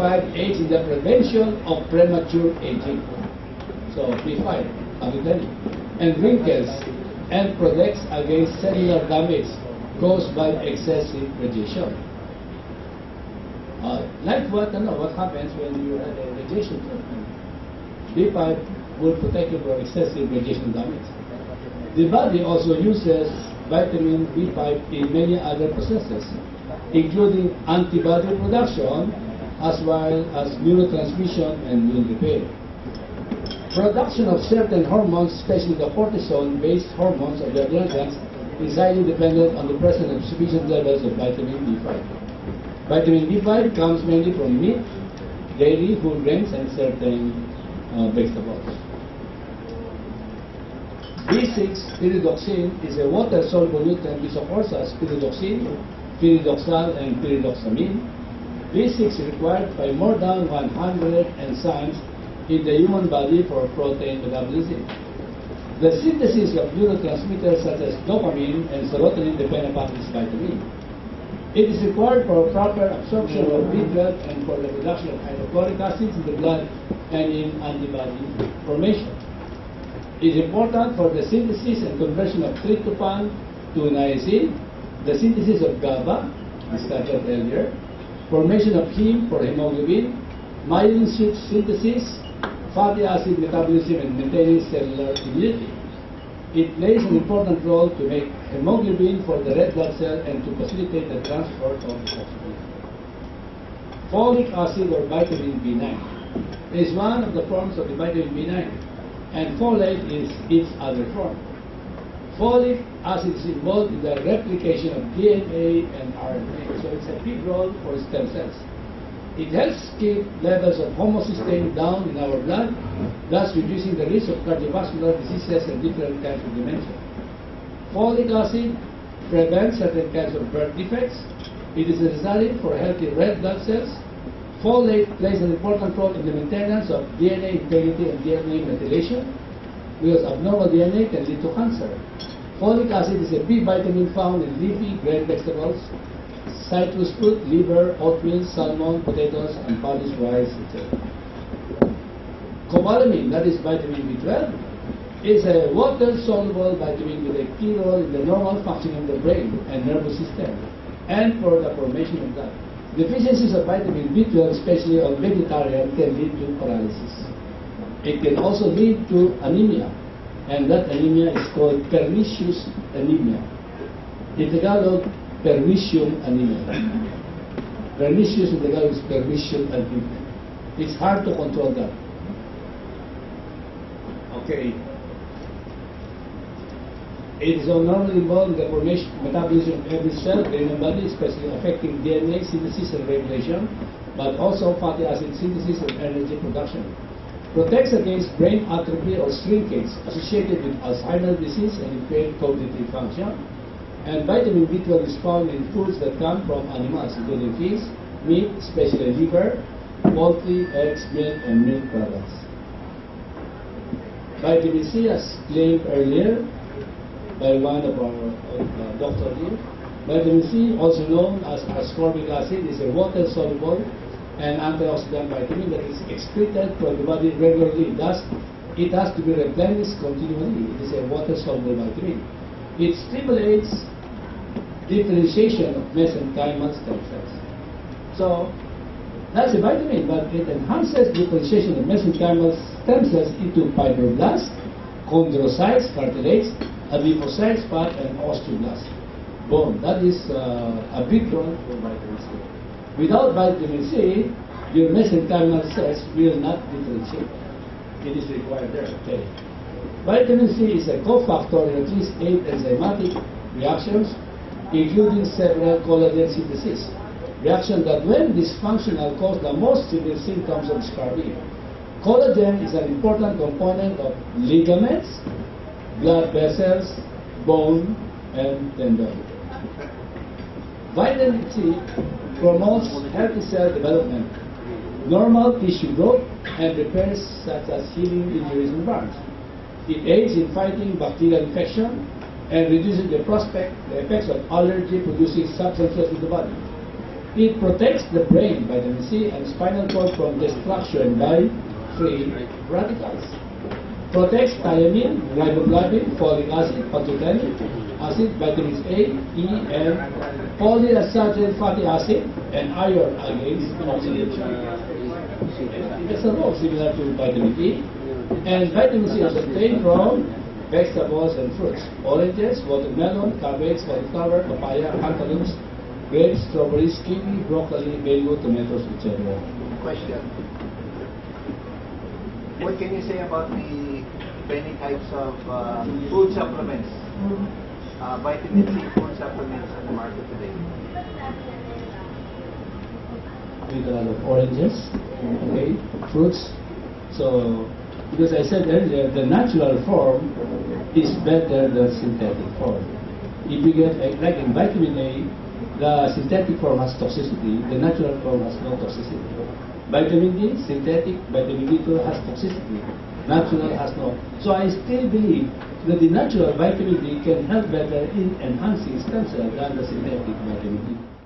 B5 aids in the prevention of premature aging. So B5, and wrinkles, and protects against cellular damage caused by excessive radiation. Like what happens when you have a radiation treatment. B5 will protect you from excessive radiation damage. The body also uses vitamin B5 in many other processes, including antibody production as well as neurotransmission and wound repair. Production of certain hormones, especially the cortisol-based hormones of the adrenal glands, is highly dependent on the presence of sufficient levels of vitamin B5. Vitamin B5 comes mainly from meat, dairy, whole grains, and certain vegetables. B6 pyridoxine is a water-soluble nutrient which occurs as pyridoxine, pyridoxal, and pyridoxamine. B6 is required by more than 100 enzymes in the human body for protein metabolism. The synthesis of neurotransmitters such as dopamine and serotonin depend upon this vitamin. It is required for proper absorption of B12 and for the production of hydrochloric acids in the blood and in antibody formation. It is important for the synthesis and conversion of tryptophan to niacin, the synthesis of GABA, as started earlier, formation of heme for hemoglobin, myelin sheath synthesis, fatty acid metabolism, and maintaining cellular immunity. It plays an important role to make hemoglobin for the red blood cell and to facilitate the transport of oxygen. Folic acid or vitamin B9 is one of the forms of the vitamin B9, and folate is its other form. Folic acid is involved in the replication of DNA and RNA, so it's a big role for stem cells. It helps keep levels of homocysteine down in our blood, thus reducing the risk of cardiovascular diseases and different kinds of dementia. Folic acid prevents certain kinds of birth defects. It is necessary for healthy red blood cells. Folate plays an important role in the maintenance of DNA integrity and DNA methylation, because abnormal DNA can lead to cancer. Folic acid is a B vitamin found in leafy green vegetables, citrus fruit, liver, oatmeal, salmon, potatoes, and polished rice, etc. Cobalamin, that is vitamin B12, is a water-soluble vitamin with a key role in the normal functioning of the brain and nervous system, and for the formation of blood. Deficiencies of vitamin B12, especially on vegetarian, can lead to paralysis. It can also lead to anemia, and that anemia is called pernicious anemia. In Tagalog, pernicium anemia. Pernicious in Tagalog is pernicium anemia. It's hard to control that. Okay. It is normally involved in the formation, metabolism of every cell in the body, especially affecting DNA synthesis and regulation, but also fatty acid synthesis and energy production. Protects against brain atrophy or shrinkage associated with Alzheimer's disease and impaired cognitive function. And vitamin B12 is found in foods that come from animals, including fish, meat, especially liver, poultry, eggs, milk, and milk products. Vitamin C, as claimed earlier by one of our doctors here, vitamin C, also known as ascorbic acid, is a water-soluble and antioxidant vitamin that is excreted from the body regularly. Thus, it has to be replenished continually. It is a water-soluble vitamin. It stimulates differentiation of mesenchymal stem cells. So, that's a vitamin, but it enhances differentiation of mesenchymal stem cells into fibroblasts, chondrocytes, cartilage, adipocytes, fat, and osteoblasts, bone. That is a big role for vitamin C. Without vitamin C, your mesenchymal cells will not differentiate. It is required there. Okay. Vitamin C is a cofactor in at least 8 enzymatic reactions, including several collagen synthesis reactions that, when dysfunctional, cause the most severe symptoms of scurvy. Collagen is an important component of ligaments, blood vessels, bone, and tendon. Vitamin C promotes healthy cell development, normal tissue growth, and repairs such as healing injuries and burns. It aids in fighting bacterial infection and reduces the effects of allergy-producing substances in the body. It protects the brain, vitamin C, and spinal cord from destruction by free radicals. Protects thiamine, riboflavin, folic acid, pantotenic acid, vitamins A, E, and polyunsaturated fatty acid, and iron against oxidation. It's a role similar to vitamin E. And vitamin C is obtained from vegetables and fruits: oranges, watermelon, cabbage, cauliflower, papaya, cantaloupe, grapes, strawberries, kiwi, broccoli, mango, tomatoes, etc. Question. What can you say about the many types of food supplements, vitamin C food supplements on the market today? With a lot of oranges, okay, fruits. So, because I said earlier, the natural form is better than synthetic form. If you get, like in vitamin A, the synthetic form has toxicity, the natural form has no toxicity. Vitamin D, synthetic, vitamin D2 has toxicity, natural has no. So I still believe that the natural vitamin D can help better in enhancing stem cell than the synthetic vitamin D.